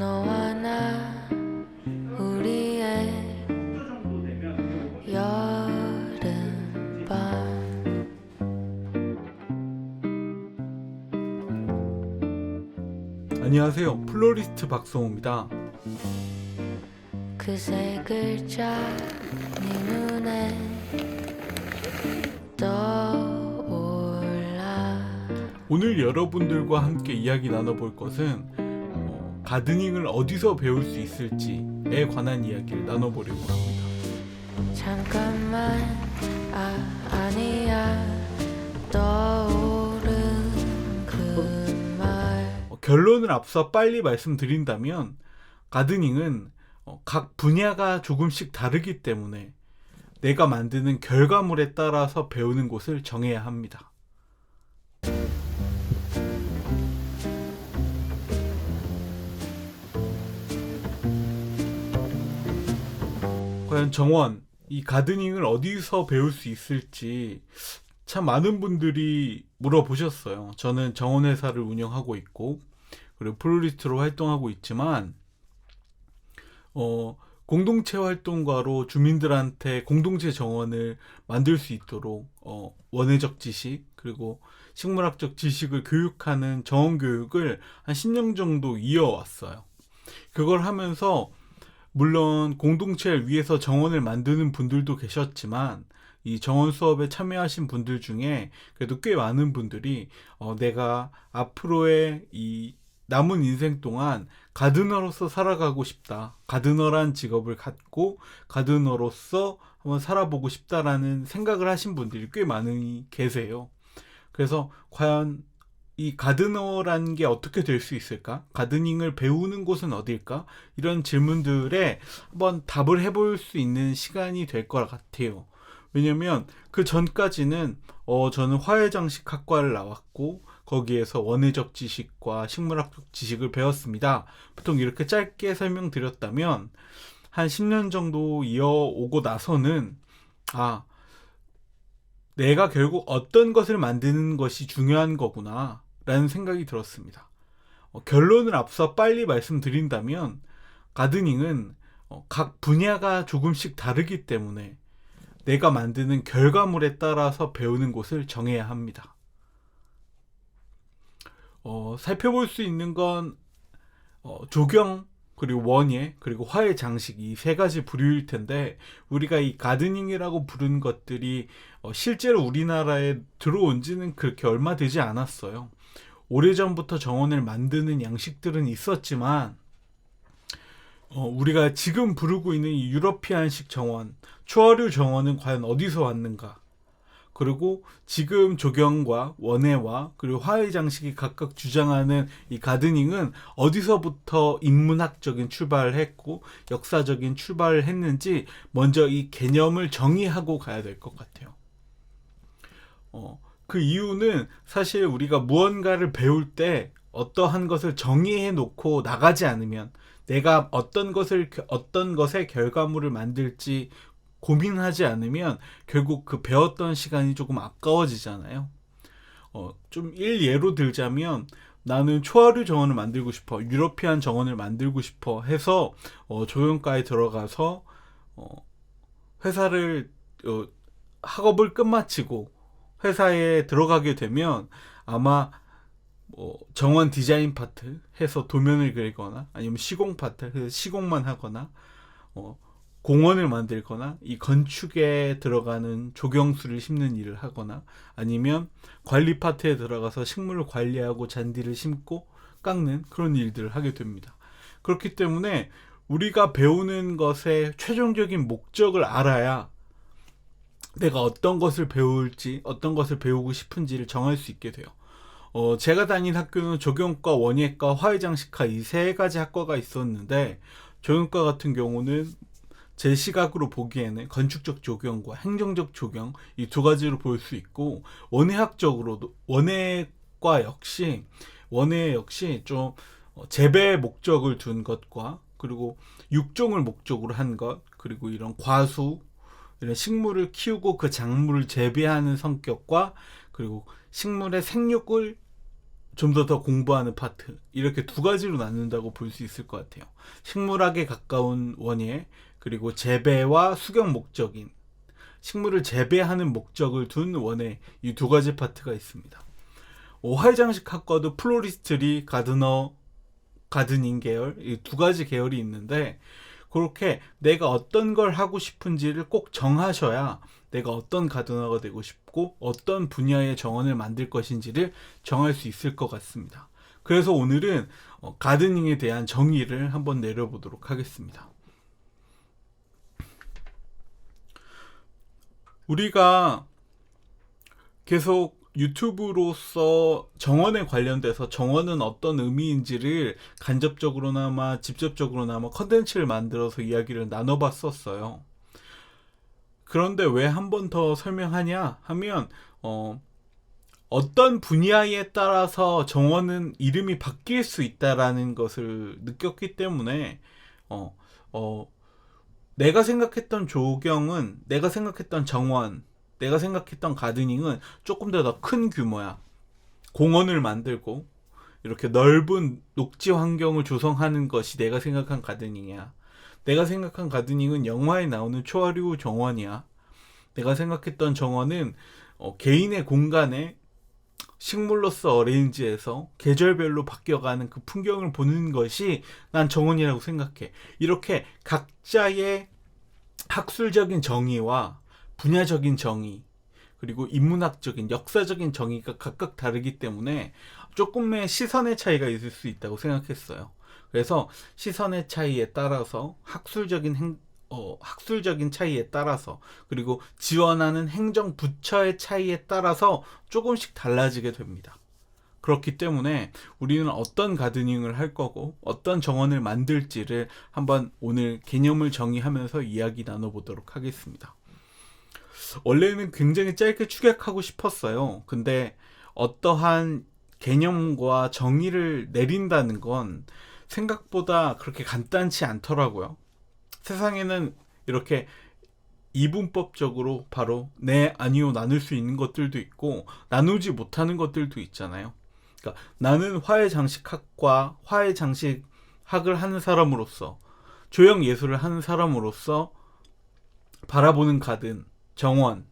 너와 나 우리의 여름밤 안녕하세요. 플로리스트 박성호입니다. 그 세 글자 네 눈에 떠올라. 오늘 여러분들과 함께 이야기 나눠볼 것은 가드닝을 어디서 배울 수 있을지에 관한 이야기를 나눠보려고 합니다. 잠깐만 아니야 떠오른 그 말. 결론을 앞서 빨리 말씀드린다면 가드닝은 각 분야가 조금씩 다르기 때문에 내가 만드는 결과물에 따라서 배우는 곳을 정해야 합니다. 과연 정원, 이 가드닝을 어디서 배울 수 있을지 참 많은 분들이 물어보셨어요. 저는 정원회사를 운영하고 있고 그리고 플로리스트로 활동하고 있지만 공동체 활동가로 주민들한테 공동체 정원을 만들 수 있도록 원예적 지식 그리고 식물학적 지식을 교육하는 정원 교육을 한 10년 정도 이어왔어요. 그걸 하면서 물론 공동체를 위해서 정원을 만드는 분들도 계셨지만 이 정원 수업에 참여하신 분들 중에 그래도 꽤 많은 분들이 내가 앞으로의 이 남은 인생 동안 가드너로서 살아가고 싶다. 가드너란 직업을 갖고 가드너로서 한번 살아보고 싶다라는 생각을 하신 분들이 꽤 많이 계세요. 그래서 과연 이 가드너라는 게 어떻게 될 수 있을까? 가드닝을 배우는 곳은 어딜까? 이런 질문들에 한번 답을 해볼 수 있는 시간이 될 것 같아요. 왜냐면 그 전까지는 저는 화훼장식학과를 나왔고 거기에서 원예적 지식과 식물학적 지식을 배웠습니다. 보통 이렇게 짧게 설명드렸다면 한 10년 정도 이어오고 나서는 내가 결국 어떤 것을 만드는 것이 중요한 거구나 라는 생각이 들었습니다. 결론을 앞서 빨리 말씀드린다면 가드닝은 각 분야가 조금씩 다르기 때문에 내가 만드는 결과물에 따라서 배우는 곳을 정해야 합니다. 살펴볼 수 있는 건 조경 그리고 원예 그리고 화훼 장식 이 세 가지 부류일 텐데 우리가 이 가드닝이라고 부르는 것들이 실제로 우리나라에 들어온 지는 그렇게 얼마 되지 않았어요. 오래전부터 정원을 만드는 양식들은 있었지만 우리가 지금 부르고 있는 이 유러피안식 정원, 초화류 정원은 과연 어디서 왔는가? 그리고 지금 조경과 원예와 그리고 화훼 장식이 각각 주장하는 이 가드닝은 어디서부터 인문학적인 출발을 했고 역사적인 출발을 했는지 먼저 이 개념을 정의하고 가야 될 것 같아요. 그 이유는 사실 우리가 무언가를 배울 때 어떠한 것을 정의해 놓고 나가지 않으면 내가 어떤 것의 결과물을 만들지 고민하지 않으면 결국 그 배웠던 시간이 조금 아까워지잖아요. 좀 일예로 들자면 나는 초화류 정원을 만들고 싶어, 유러피안 정원을 만들고 싶어 해서 조형과에 들어가서 회사를 학업을 끝마치고 회사에 들어가게 되면 아마 정원 디자인 파트 해서 도면을 그리거나 아니면 시공 파트 해서 시공만 하거나 공원을 만들거나 이 건축에 들어가는 조경수를 심는 일을 하거나 아니면 관리 파트에 들어가서 식물을 관리하고 잔디를 심고 깎는 그런 일들을 하게 됩니다. 그렇기 때문에 우리가 배우는 것의 최종적인 목적을 알아야 내가 어떤 것을 배울지 어떤 것을 배우고 싶은지를 정할 수 있게 돼요. 제가 다닌 학교는 조경과, 원예과, 화훼장식과 이 세 가지 학과가 있었는데 조경과 같은 경우는 제 시각으로 보기에는 건축적 조경과 행정적 조경 이 두 가지로 볼 수 있고 원예학적으로도 원예 역시 좀 재배 목적을 둔 것과 그리고 육종을 목적으로 한 것 그리고 이런 과수 이런 식물을 키우고 그 작물을 재배하는 성격과 그리고 식물의 생육을 좀 더 공부하는 파트, 이렇게 두 가지로 나눈다고 볼 수 있을 것 같아요. 식물학에 가까운 원예, 그리고 재배와 수경 목적인, 식물을 재배하는 목적을 둔 원예, 이 두 가지 파트가 있습니다. 화훼장식학과도 플로리스트리, 가드너, 가드닝 계열, 이 두 가지 계열이 있는데, 그렇게 내가 어떤 걸 하고 싶은지를 꼭 정하셔야 내가 어떤 가드너가 되고 싶고 어떤 분야의 정원을 만들 것인지를 정할 수 있을 것 같습니다. 그래서 오늘은 가드닝에 대한 정의를 한번 내려보도록 하겠습니다. 우리가 계속 유튜브로서 정원에 관련돼서 정원은 어떤 의미인지를 간접적으로나마 직접적으로나마 컨텐츠를 만들어서 이야기를 나눠봤었어요. 그런데 왜 한 번 더 설명하냐 하면 어떤 분야에 따라서 정원은 이름이 바뀔 수 있다라는 것을 느꼈기 때문에 내가 생각했던 조경은, 내가 생각했던 정원, 내가 생각했던 가드닝은 조금 더 큰 규모야. 공원을 만들고 이렇게 넓은 녹지 환경을 조성하는 것이 내가 생각한 가드닝이야. 내가 생각한 가드닝은 영화에 나오는 초하류 정원이야. 내가 생각했던 정원은 개인의 공간에 식물로서 어레인지해서 계절별로 바뀌어가는 그 풍경을 보는 것이 난 정원이라고 생각해. 이렇게 각자의 학술적인 정의와 분야적인 정의, 그리고 인문학적인, 역사적인 정의가 각각 다르기 때문에 조금의 시선의 차이가 있을 수 있다고 생각했어요. 그래서 시선의 차이에 따라서 학술적인 차이에 따라서, 그리고 지원하는 행정 부처의 차이에 따라서 조금씩 달라지게 됩니다. 그렇기 때문에 우리는 어떤 가드닝을 할 거고 어떤 정원을 만들지를 한번 오늘 개념을 정의하면서 이야기 나눠보도록 하겠습니다. 원래는 굉장히 짧게 축약하고 싶었어요. 근데 어떠한 개념과 정의를 내린다는 건 생각보다 그렇게 간단치 않더라고요. 세상에는 이렇게 이분법적으로 바로 네, 아니요 나눌 수 있는 것들도 있고 나누지 못하는 것들도 있잖아요. 그러니까 나는 화훼장식학과 화훼장식학을 하는 사람으로서, 조형 예술을 하는 사람으로서 바라보는 가든 정원이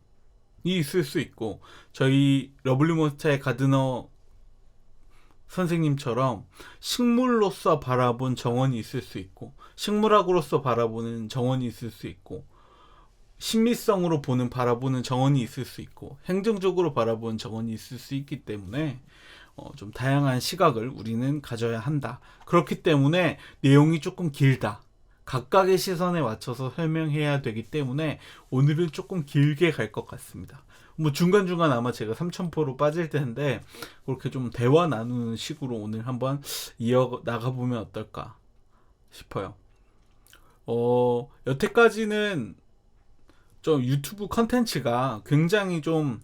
있을 수 있고, 저희 러블리몬스터의 가드너 선생님처럼 식물로서 바라본 정원이 있을 수 있고, 식물학으로서 바라보는 정원이 있을 수 있고, 심미성으로 바라보는 정원이 있을 수 있고, 행정적으로 바라보는 정원이 있을 수 있기 때문에 좀 다양한 시각을 우리는 가져야 한다. 그렇기 때문에 내용이 조금 길다. 각각의 시선에 맞춰서 설명해야 되기 때문에 오늘은 조금 길게 갈 것 같습니다. 뭐 중간중간 아마 제가 3000%로 빠질 텐데 그렇게 좀 대화 나누는 식으로 오늘 한번 이어 나가보면 어떨까 싶어요. 여태까지는 좀 유튜브 컨텐츠가 굉장히 좀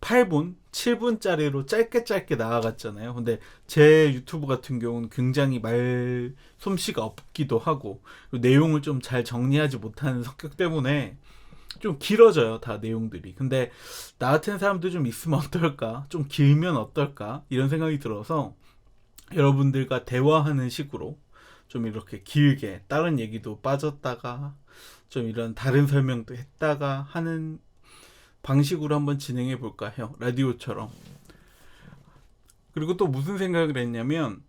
8분, 7분짜리로 짧게 나아갔잖아요. 근데 제 유튜브 같은 경우는 굉장히 말 솜씨가 없기도 하고 내용을 좀 잘 정리하지 못하는 성격 때문에 좀 길어져요, 다 내용들이. 근데 나 같은 사람도 좀 있으면 어떨까, 좀 길면 어떨까, 이런 생각이 들어서 여러분들과 대화하는 식으로 좀 이렇게 길게 다른 얘기도 빠졌다가 좀 이런 다른 설명도 했다가 하는 방식으로 한번 진행해 볼까 해요. 라디오처럼. 그리고 또 무슨 생각을 했냐면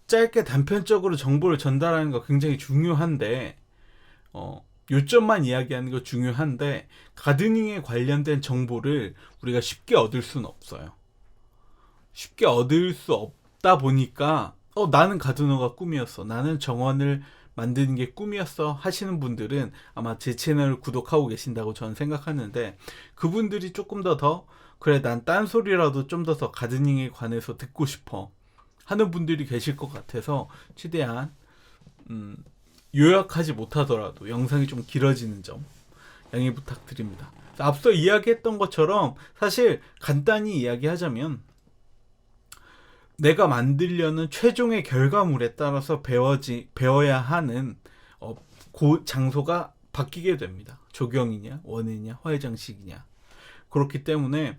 짧게 단편적으로 정보를 전달하는 거 굉장히 중요한데 요점만 이야기하는 거 중요한데 가드닝에 관련된 정보를 우리가 쉽게 얻을 수는 없어요. 쉽게 얻을 수 없다 보니까 나는 가드너가 꿈이었어, 나는 정원을 만드는 게 꿈이었어 하시는 분들은 아마 제 채널을 구독하고 계신다고 저는 생각하는데, 그분들이 조금 더 그래 난 딴소리라도 좀 더 가드닝에 관해서 듣고 싶어 하는 분들이 계실 것 같아서 최대한 요약하지 못하더라도 영상이 좀 길어지는 점 양해 부탁드립니다. 앞서 이야기했던 것처럼 사실 간단히 이야기하자면 내가 만들려는 최종의 결과물에 따라서 배워야 하는 장소가 바뀌게 됩니다. 조경이냐, 원예냐, 화훼장식이냐. 그렇기 때문에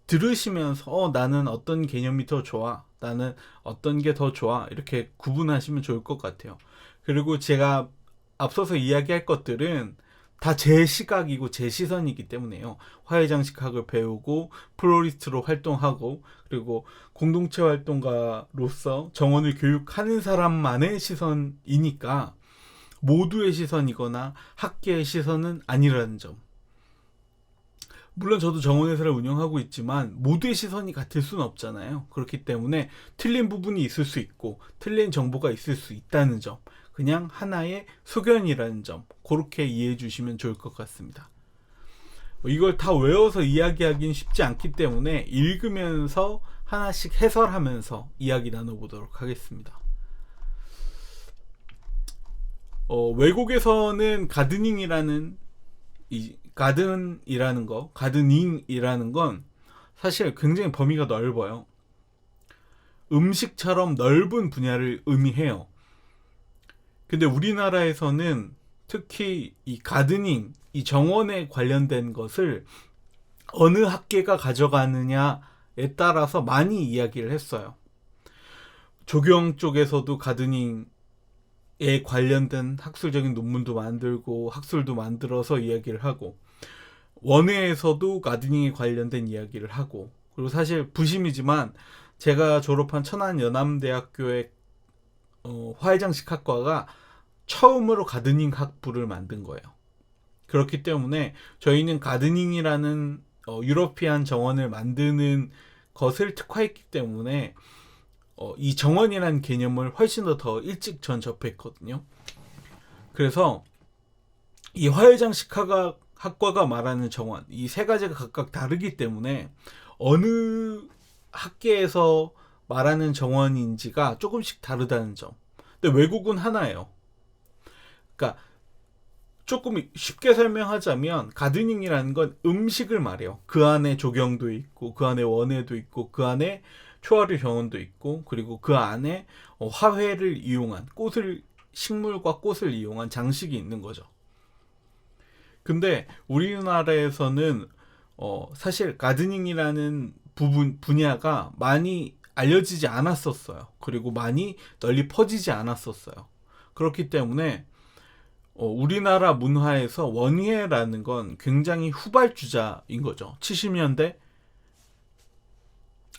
들으시면서 나는 어떤 개념이 더 좋아, 나는 어떤 게 더 좋아, 이렇게 구분하시면 좋을 것 같아요. 그리고 제가 앞서서 이야기할 것들은 다 제 시각이고 제 시선이기 때문에요. 화해장식학을 배우고 플로리스트로 활동하고 그리고 공동체 활동가로서 정원을 교육하는 사람만의 시선이니까 모두의 시선이거나 학계의 시선은 아니라는 점. 물론 저도 정원회사를 운영하고 있지만 모두의 시선이 같을 수는 없잖아요. 그렇기 때문에 틀린 부분이 있을 수 있고 틀린 정보가 있을 수 있다는 점, 그냥 하나의 소견이라는 점, 그렇게 이해해 주시면 좋을 것 같습니다. 이걸 다 외워서 이야기하기는 쉽지 않기 때문에 읽으면서 하나씩 해설하면서 이야기 나눠보도록 하겠습니다. 외국에서는 가드닝이라는 가드닝이라는 건 사실 굉장히 범위가 넓어요. 음식처럼 넓은 분야를 의미해요. 근데 우리나라에서는 특히 이 가드닝, 이 정원에 관련된 것을 어느 학계가 가져가느냐에 따라서 많이 이야기를 했어요. 조경 쪽에서도 가드닝에 관련된 학술적인 논문도 만들고 학술도 만들어서 이야기를 하고, 원회에서도 가드닝에 관련된 이야기를 하고, 그리고 사실 부심이지만 제가 졸업한 천안연암대학교의 화해장식학과가 처음으로 가드닝 학부를 만든 거예요. 그렇기 때문에 저희는 가드닝이라는 유러피안 정원을 만드는 것을 특화했기 때문에 이 정원이라는 개념을 훨씬 더 일찍 전 접했거든요. 그래서 이 화해장식학과가 말하는 정원, 이 세 가지가 각각 다르기 때문에 어느 학계에서 말하는 정원인지가 조금씩 다르다는 점. 근데 외국은 하나예요. 그러니까 조금 쉽게 설명하자면 가드닝이라는 건 음식을 말해요. 그 안에 조경도 있고 그 안에 원해도 있고 그 안에 초하류 정원도 있고 그리고 그 안에 화훼를 이용한 식물과 꽃을 이용한 장식이 있는 거죠. 근데 우리나라에서는 사실 가드닝이라는 분야가 많이 알려지지 않았었어요. 그리고 많이 널리 퍼지지 않았었어요. 그렇기 때문에 우리나라 문화에서 원예라는 건 굉장히 후발주자인 거죠. 70년대,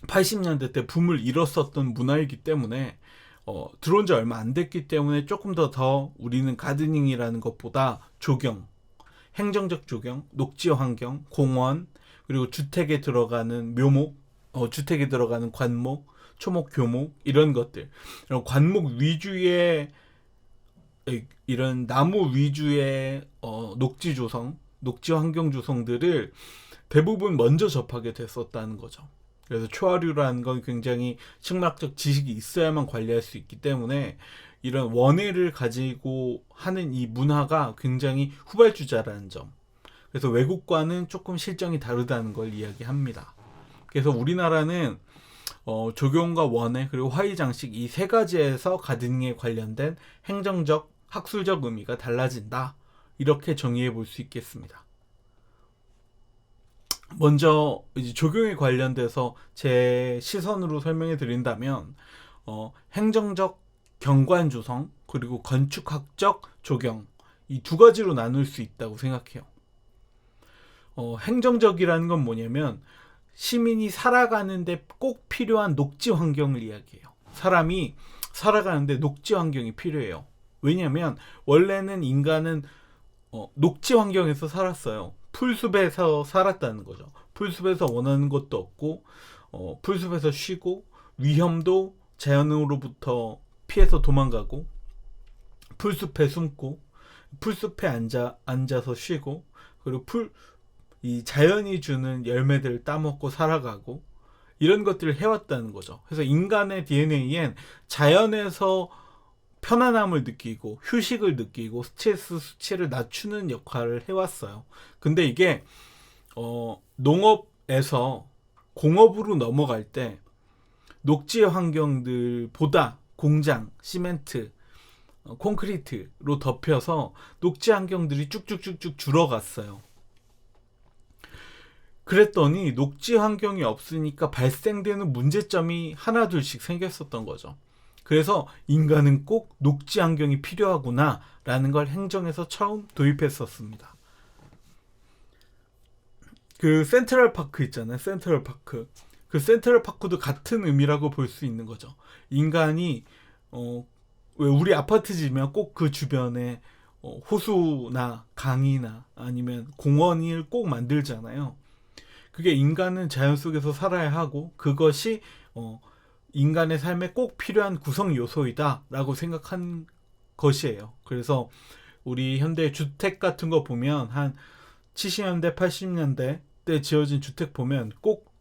80년대 때 붐을 일었었던 문화이기 때문에 들어온 지 얼마 안 됐기 때문에 조금 더 우리는 가드닝이라는 것보다 조경, 행정적 조경, 녹지 환경, 공원, 그리고 주택에 들어가는 묘목, 주택에 들어가는 관목, 초목, 교목, 이런 것들, 이런 관목 위주의 이런 나무 위주의 녹지 조성, 녹지 환경 조성들을 대부분 먼저 접하게 됐었다는 거죠. 그래서 초하류라는 건 굉장히 식물학적 지식이 있어야만 관리할 수 있기 때문에 이런 원해를 가지고 하는 이 문화가 굉장히 후발주자라는 점. 그래서 외국과는 조금 실정이 다르다는 걸 이야기합니다. 그래서 우리나라는 조경과 원해 그리고 화의장식 이 세 가지에서 가드닝에 관련된 행정적, 학술적 의미가 달라진다. 이렇게 정의해 볼 수 있겠습니다. 먼저 이제 조경에 관련돼서 제 시선으로 설명해 드린다면 행정적 경관 조성 그리고 건축학적 조경, 이 두 가지로 나눌 수 있다고 생각해요. 행정적이라는 건 뭐냐면 시민이 살아가는데 꼭 필요한 녹지 환경을 이야기해요. 사람이 살아가는데 녹지 환경이 필요해요. 왜냐하면 원래는 인간은 녹지 환경에서 살았어요. 풀숲에서 살았다는 거죠. 풀숲에서 원하는 것도 없고 풀숲에서 쉬고 위험도 자연으로부터 피해서 도망가고 풀숲에 숨고 풀숲에 앉아서 쉬고 그리고 이 자연이 주는 열매들을 따먹고 살아가고 이런 것들을 해왔다는 거죠. 그래서 인간의 DNA엔 자연에서 편안함을 느끼고 휴식을 느끼고 스트레스 수치를 낮추는 역할을 해왔어요. 근데 이게 농업에서 공업으로 넘어갈 때 녹지 환경들보다 공장, 시멘트, 콘크리트로 덮여서 녹지 환경들이 쭉쭉쭉쭉 줄어갔어요. 그랬더니 녹지 환경이 없으니까 발생되는 문제점이 하나둘씩 생겼었던 거죠. 그래서 인간은 꼭 녹지 환경이 필요하구나 라는 걸 행정에서 처음 도입했었습니다. 그 센트럴파크 있잖아요. 센트럴파크. 그 센트럴파크도 같은 의미라고 볼 수 있는 거죠. 인간이 왜 우리 아파트 지면 꼭 그 주변에 호수나 강이나 아니면 공원을 꼭 만들잖아요. 그게 인간은 자연 속에서 살아야 하고 그것이 인간의 삶에 꼭 필요한 구성 요소이다 라고 생각한 것이에요. 그래서 우리 현대 주택 같은 거 보면 한 70년대 80년대 때 지어진 주택 보면 꼭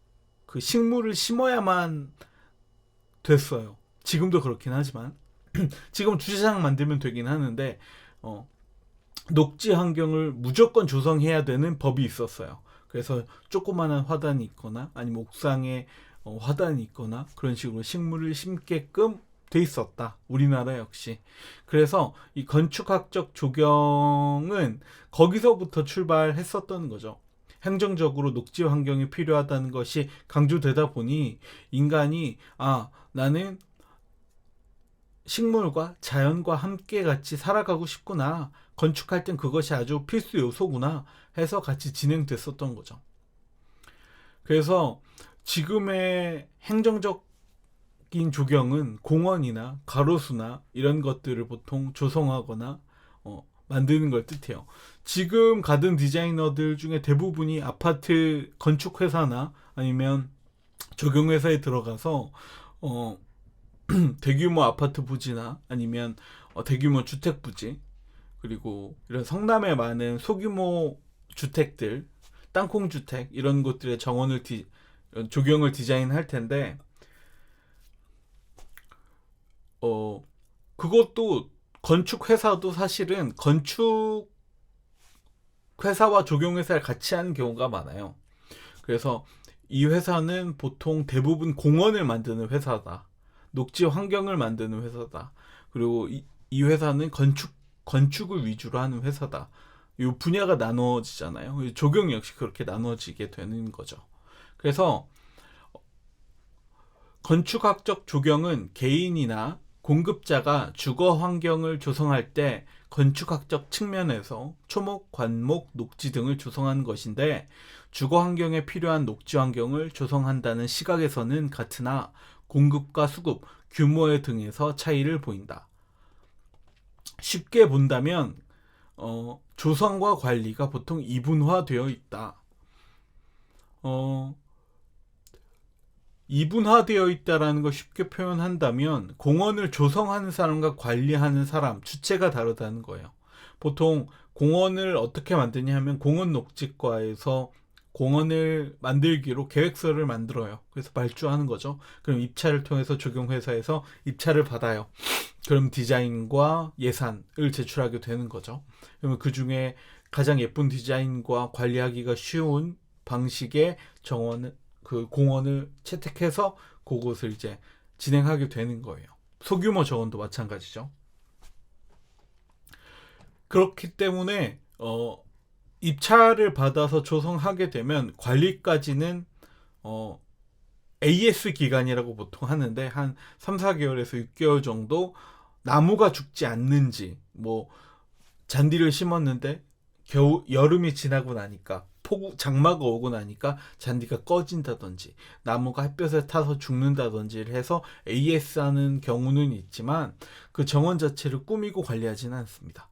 그 식물을 심어야만 됐어요. 지금도 그렇긴 하지만 지금 주차장 만들면 되긴 하는데 녹지 환경을 무조건 조성해야 되는 법이 있었어요. 그래서 조그마한 화단이 있거나 아니면 옥상에 화단이 있거나 그런 식으로 식물을 심게끔 돼 있었다. 우리나라 역시. 그래서 이 건축학적 조경은 거기서부터 출발했었던 거죠. 행정적으로 녹지 환경이 필요하다는 것이 강조되다 보니 인간이 나는 식물과 자연과 함께 같이 살아가고 싶구나. 건축할 땐 그것이 아주 필수 요소구나 해서 같이 진행됐었던 거죠. 그래서 지금의 행정적인 조경은 공원이나 가로수나 이런 것들을 보통 조성하거나 만드는 걸 뜻해요. 지금 가든 디자이너들 중에 대부분이 아파트 건축회사나 아니면 조경회사에 들어가서 대규모 아파트 부지나 아니면 대규모 주택 부지 그리고 이런 성남에 많은 소규모 주택들 땅콩주택 이런 것들의 정원을 조경을 디자인할 텐데 그것도 건축회사도 사실은 건축회사와 조경회사를 같이 하는 경우가 많아요. 그래서 이 회사는 보통 대부분 공원을 만드는 회사다. 녹지 환경을 만드는 회사다. 그리고 이 회사는 건축을 위주로 하는 회사다. 이 분야가 나눠지잖아요. 조경 역시 그렇게 나눠지게 되는 거죠. 그래서 건축학적 조경은 개인이나 공급자가 주거 환경을 조성할 때 건축학적 측면에서 초목, 관목, 녹지 등을 조성하는 것인데 주거 환경에 필요한 녹지 환경을 조성한다는 시각에서는 같으나 공급과 수급, 규모의 등에서 차이를 보인다. 쉽게 본다면 조성과 관리가 보통 이분화되어 있다. 이분화되어 있다라는 걸 쉽게 표현한다면 공원을 조성하는 사람과 관리하는 사람, 주체가 다르다는 거예요. 보통 공원을 어떻게 만드냐 하면 공원 녹지과에서 공원을 만들기로 계획서를 만들어요. 그래서 발주하는 거죠. 그럼 입찰을 통해서 조경회사에서 입찰을 받아요. 그럼 디자인과 예산을 제출하게 되는 거죠. 그러면 그 중에 가장 예쁜 디자인과 관리하기가 쉬운 방식의 그 공원을 채택해서 그곳을 이제 진행하게 되는 거예요. 소규모 정원도 마찬가지죠. 그렇기 때문에 입찰을 받아서 조성하게 되면 관리까지는 AS 기간이라고 보통 하는데 한 3, 4개월에서 6개월 정도 나무가 죽지 않는지 잔디를 심었는데 여름이 지나고 나니까 장마가 오고 나니까 잔디가 꺼진다든지 나무가 햇볕에 타서 죽는다든지를 해서 AS 하는 경우는 있지만 그 정원 자체를 꾸미고 관리하지는 않습니다.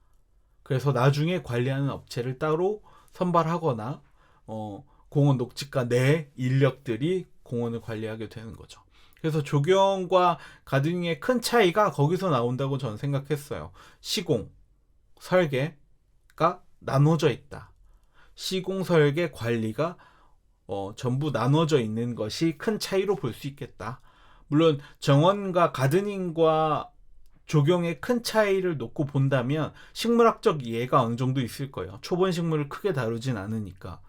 그래서 나중에 관리하는 업체를 따로 선발하거나 공원 녹지과 내 인력들이 공원을 관리하게 되는 거죠. 그래서 조경과 가드닝의 큰 차이가 거기서 나온다고 저는 생각했어요. 시공, 설계가 나눠져 있다. 시공, 설계, 관리가 전부 나눠져 있는 것이 큰 차이로 볼 수 있겠다. 물론 정원과 가드닝과 조경의 큰 차이를 놓고 본다면 식물학적 이해가 어느 정도 있을 거예요. 초본 식물을 크게 다루진 않으니까.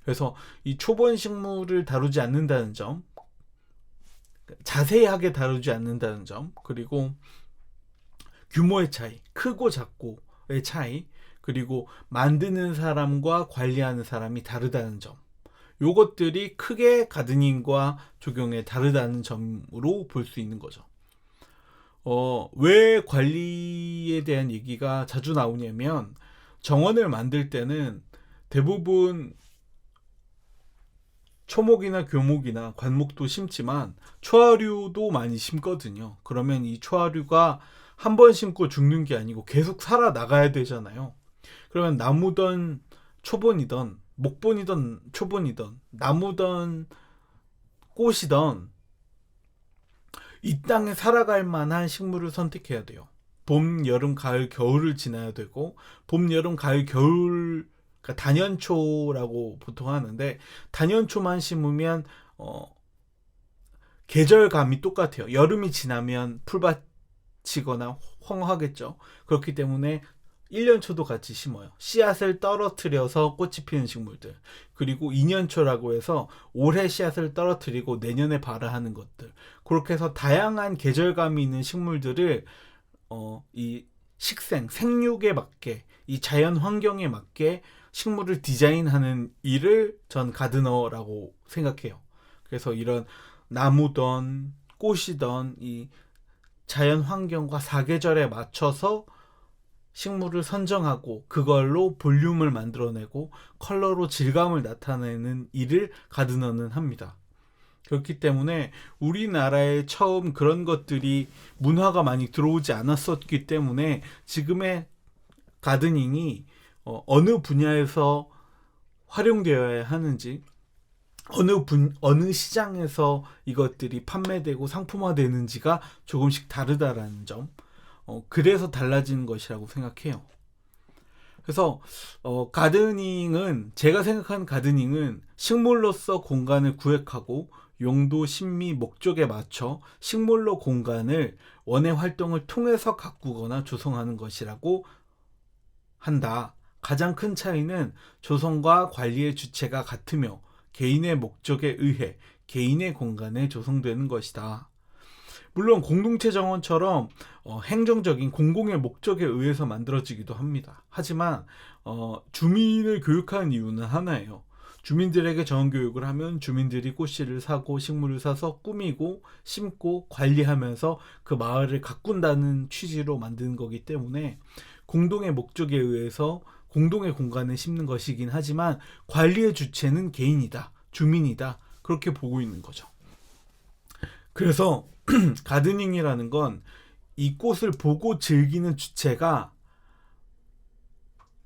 그래서 이 초본 식물을 다루지 않는다는 점, 자세하게 다루지 않는다는 점, 그리고 규모의 차이, 크고 작고의 차이, 그리고 만드는 사람과 관리하는 사람이 다르다는 점, 요것들이 크게 가드닝과 조경에 다르다는 점으로 볼 수 있는 거죠. 왜 관리에 대한 얘기가 자주 나오냐면, 정원을 만들 때는 대부분 초목이나 교목이나 관목도 심지만 초하류도 많이 심거든요. 그러면 이 초하류가 한 번 심고 죽는 게 아니고 계속 살아나가야 되잖아요. 그러면 나무든 초본이든 목본이든 초본이든 나무든 꽃이든 이 땅에 살아갈 만한 식물을 선택해야 돼요. 봄, 여름, 가을, 겨울을 지나야 되고, 봄, 여름, 가을, 겨울, 그러니까 단연초라고 보통 하는데, 단연초만 심으면 계절감이 똑같아요. 여름이 지나면 풀밭이거나 황하겠죠. 그렇기 때문에 1년초도 같이 심어요. 씨앗을 떨어뜨려서 꽃이 피는 식물들. 그리고 2년초라고 해서 올해 씨앗을 떨어뜨리고 내년에 발화하는 것들. 그렇게 해서 다양한 계절감이 있는 식물들을 이 식생, 생육에 맞게, 이 자연 환경에 맞게 식물을 디자인하는 일을 전 가드너라고 생각해요. 그래서 이런 나무든 꽃이든 이 자연 환경과 사계절에 맞춰서 식물을 선정하고 그걸로 볼륨을 만들어내고 컬러로 질감을 나타내는 일을 가드너는 합니다. 그렇기 때문에 우리나라에 처음 그런 것들이 문화가 많이 들어오지 않았었기 때문에 지금의 가드닝이 어느 분야에서 활용되어야 하는지, 어느 시장에서 이것들이 판매되고 상품화되는지가 조금씩 다르다라는 점, 그래서 달라지는 것이라고 생각해요. 그래서 가드닝은, 제가 생각하는 가드닝은 식물로서 공간을 구획하고 용도, 심미, 목적에 맞춰 식물로 공간을 원의 활동을 통해서 가꾸거나 조성하는 것이라고 한다. 가장 큰 차이는 조성과 관리의 주체가 같으며 개인의 목적에 의해 개인의 공간에 조성되는 것이다. 물론 공동체 정원처럼 행정적인 공공의 목적에 의해서 만들어지기도 합니다. 하지만 주민을 교육하는 이유는 하나예요. 주민들에게 정원 교육을 하면 주민들이 꽃씨를 사고 식물을 사서 꾸미고 심고 관리하면서 그 마을을 가꾼다는 취지로 만드는 거기 때문에 공동의 목적에 의해서 공동의 공간을 심는 것이긴 하지만 관리의 주체는 개인이다, 주민이다, 그렇게 보고 있는 거죠. 그래서 가드닝이라는 건 이 꽃을 보고 즐기는 주체가,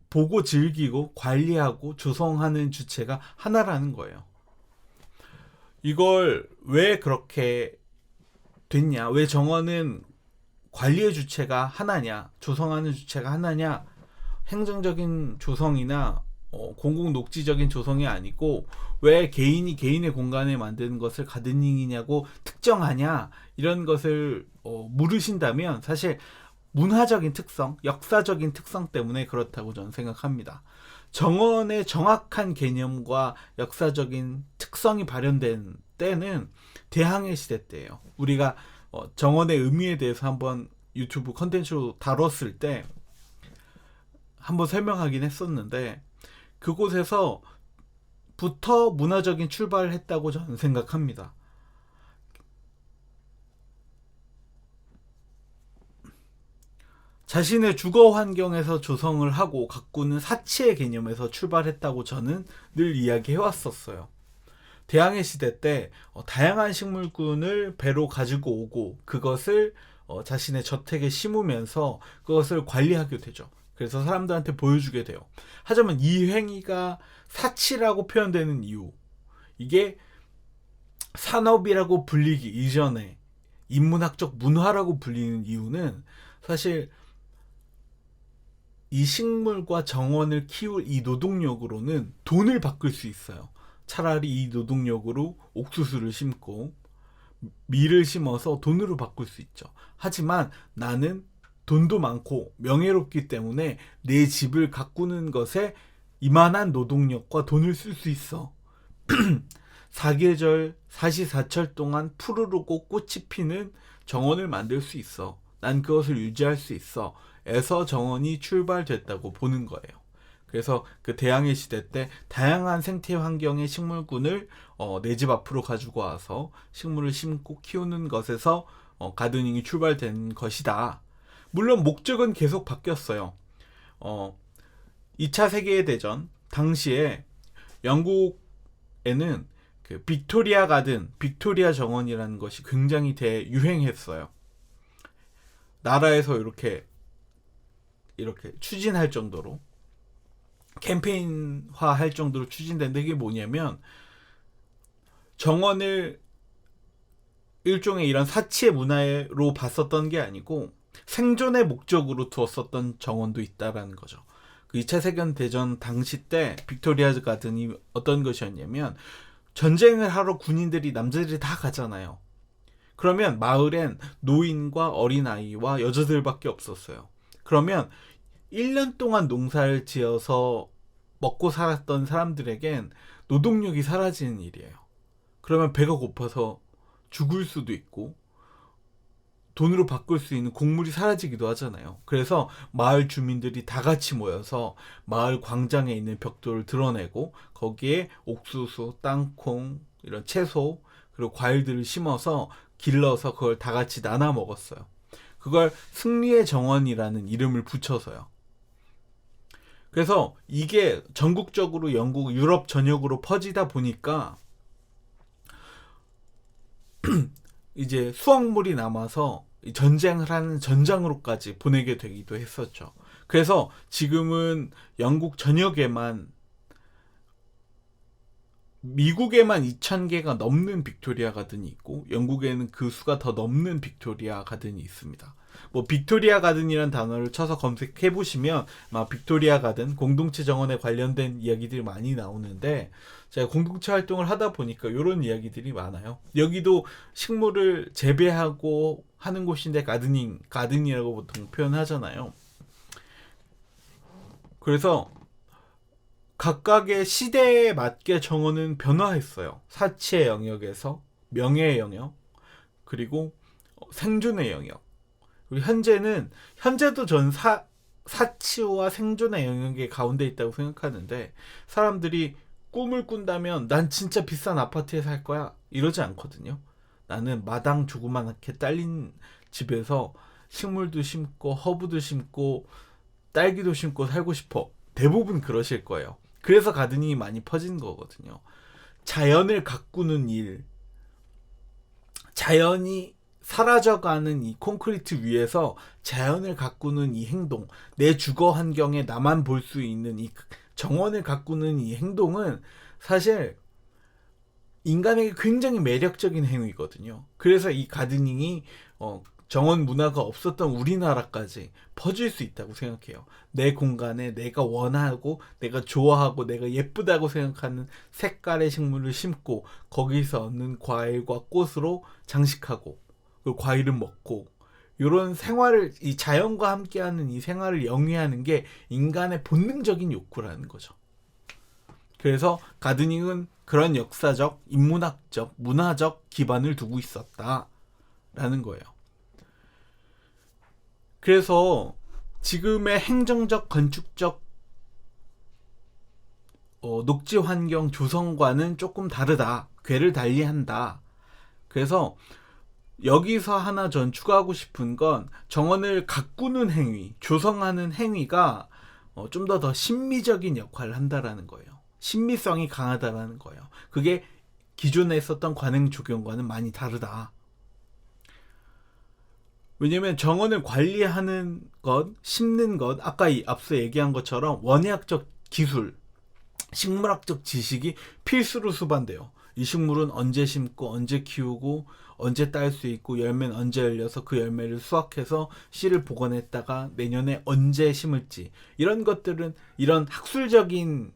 보고 즐기고 관리하고 조성하는 주체가 하나라는 거예요. 이걸 왜 그렇게 됐냐, 왜 정원은 관리의 주체가 하나냐, 조성하는 주체가 하나냐, 행정적인 조성이나 공공녹지적인 조성이 아니고 왜 개인이 개인의 공간에 만드는 것을 가드닝이냐고 특정하냐, 이런 것을 물으신다면 사실 문화적인 특성, 역사적인 특성 때문에 그렇다고 저는 생각합니다. 정원의 정확한 개념과 역사적인 특성이 발현된 때는 대항해 시대 때예요. 우리가 정원의 의미에 대해서 한번 유튜브 컨텐츠로 다뤘을 때 한번 설명하긴 했었는데, 그곳에서부터 문화적인 출발을 했다고 저는 생각합니다. 자신의 주거 환경에서 조성을 하고 가꾸는 사치의 개념에서 출발했다고 저는 늘 이야기해 왔었어요. 대항해 시대 때 다양한 식물군을 배로 가지고 오고 그것을 자신의 저택에 심으면서 그것을 관리하게 되죠. 그래서 사람들한테 보여주게 돼요. 하지만 이 행위가 사치라고 표현되는 이유, 이게 산업이라고 불리기 이전에 인문학적 문화라고 불리는 이유는 사실 이 식물과 정원을 키울 이 노동력으로는 돈을 바꿀 수 있어요. 차라리 이 노동력으로 옥수수를 심고 밀을 심어서 돈으로 바꿀 수 있죠. 하지만 나는 돈도 많고 명예롭기 때문에 내 집을 가꾸는 것에 이만한 노동력과 돈을 쓸 수 있어. 사계절, 사시사철 동안 푸르르고 꽃이 피는 정원을 만들 수 있어. 난 그것을 유지할 수 있어. 에서 정원이 출발됐다고 보는 거예요. 그래서 그 대항해 시대 때 다양한 생태 환경의 식물군을 내 집 앞으로 가지고 와서 식물을 심고 키우는 것에서 가드닝이 출발된 것이다. 물론 목적은 계속 바뀌었어요. 2차 세계대전 당시에 영국에는 그 빅토리아 가든, 빅토리아 정원이라는 것이 굉장히 대유행했어요. 나라에서 이렇게 추진할 정도로, 캠페인화 할 정도로 추진된데, 이게 뭐냐면 정원을 일종의 이런 사치의 문화로 봤었던 게 아니고 생존의 목적으로 두었었던 정원도 있다라는 거죠. 그 2차 세계대전 당시 때 빅토리아 가든이 어떤 것이었냐면, 전쟁을 하러 군인들이, 남자들이 다 가잖아요. 그러면 마을엔 노인과 어린아이와 여자들밖에 없었어요. 그러면 1년 동안 농사를 지어서 먹고 살았던 사람들에겐 노동력이 사라지는 일이에요. 그러면 배가 고파서 죽을 수도 있고 돈으로 바꿀 수 있는 곡물이 사라지기도 하잖아요. 그래서 마을 주민들이 다 같이 모여서 마을 광장에 있는 벽돌을 드러내고 거기에 옥수수, 땅콩, 이런 채소, 그리고 과일들을 심어서 길러서 그걸 다 같이 나눠 먹었어요. 그걸 승리의 정원이라는 이름을 붙여서요. 그래서 이게 전국적으로 영국, 유럽 전역으로 퍼지다 보니까 이제 수확물이 남아서 전쟁을 하는 전장으로까지 보내게 되기도 했었죠. 그래서 지금은 영국 전역에만, 미국에만 2,000개가 넘는 빅토리아 가든이 있고 영국에는 그 수가 더 넘는 빅토리아 가든이 있습니다. 뭐 빅토리아 가든이라는 단어를 쳐서 검색해 보시면 아마 빅토리아 가든 공동체 정원에 관련된 이야기들이 많이 나오는데, 제가 공동체 활동을 하다 보니까 이런 이야기들이 많아요. 여기도 식물을 재배하고 하는 곳인데 가든이라고 보통 표현하잖아요. 그래서 각각의 시대에 맞게 정원은 변화했어요. 사치의 영역에서 명예의 영역, 그리고 생존의 영역. 그리고 현재도 전 사치와 생존의 영역의 가운데 있다고 생각하는데, 사람들이 꿈을 꾼다면 난 진짜 비싼 아파트에 살 거야 이러지 않거든요. 나는 마당 조그맣게 딸린 집에서 식물도 심고 허브도 심고 딸기도 심고 살고 싶어. 대부분 그러실 거예요. 그래서 가드닝이 많이 퍼진 거거든요. 자연을 가꾸는 일, 자연이 사라져가는 이 콘크리트 위에서 자연을 가꾸는 이 행동, 내 주거 환경에 나만 볼 수 있는 이 정원을 가꾸는 이 행동은 사실 인간에게 굉장히 매력적인 행위거든요. 그래서 이 가드닝이 정원 문화가 없었던 우리나라까지 퍼질 수 있다고 생각해요. 내 공간에 내가 원하고 내가 좋아하고 내가 예쁘다고 생각하는 색깔의 식물을 심고 거기서 얻는 과일과 꽃으로 장식하고 그 과일을 먹고, 이런 생활을, 이 자연과 함께하는 이 생활을 영위하는 게 인간의 본능적인 욕구라는 거죠. 그래서 가드닝은 그런 역사적, 인문학적, 문화적 기반을 두고 있었다라는 거예요. 그래서 지금의 행정적, 건축적 녹지 환경 조성과는 조금 다르다. 궤를 달리한다. 그래서 여기서 하나 전 추가하고 싶은 건, 정원을 가꾸는 행위, 조성하는 행위가 좀 더 신미적인 역할을 한다라는 거예요. 신미성이 강하다라는 거예요. 그게 기존에 있었던 관행 조경과는 많이 다르다. 왜냐면 정원을 관리하는 것, 심는 것, 아까 앞서 얘기한 것처럼 원예학적 기술, 식물학적 지식이 필수로 수반돼요. 이 식물은 언제 심고 언제 키우고 언제 딸 수 있고, 열매는 언제 열려서 그 열매를 수확해서 씨를 보관했다가 내년에 언제 심을지, 이런 것들은 이런 학술적인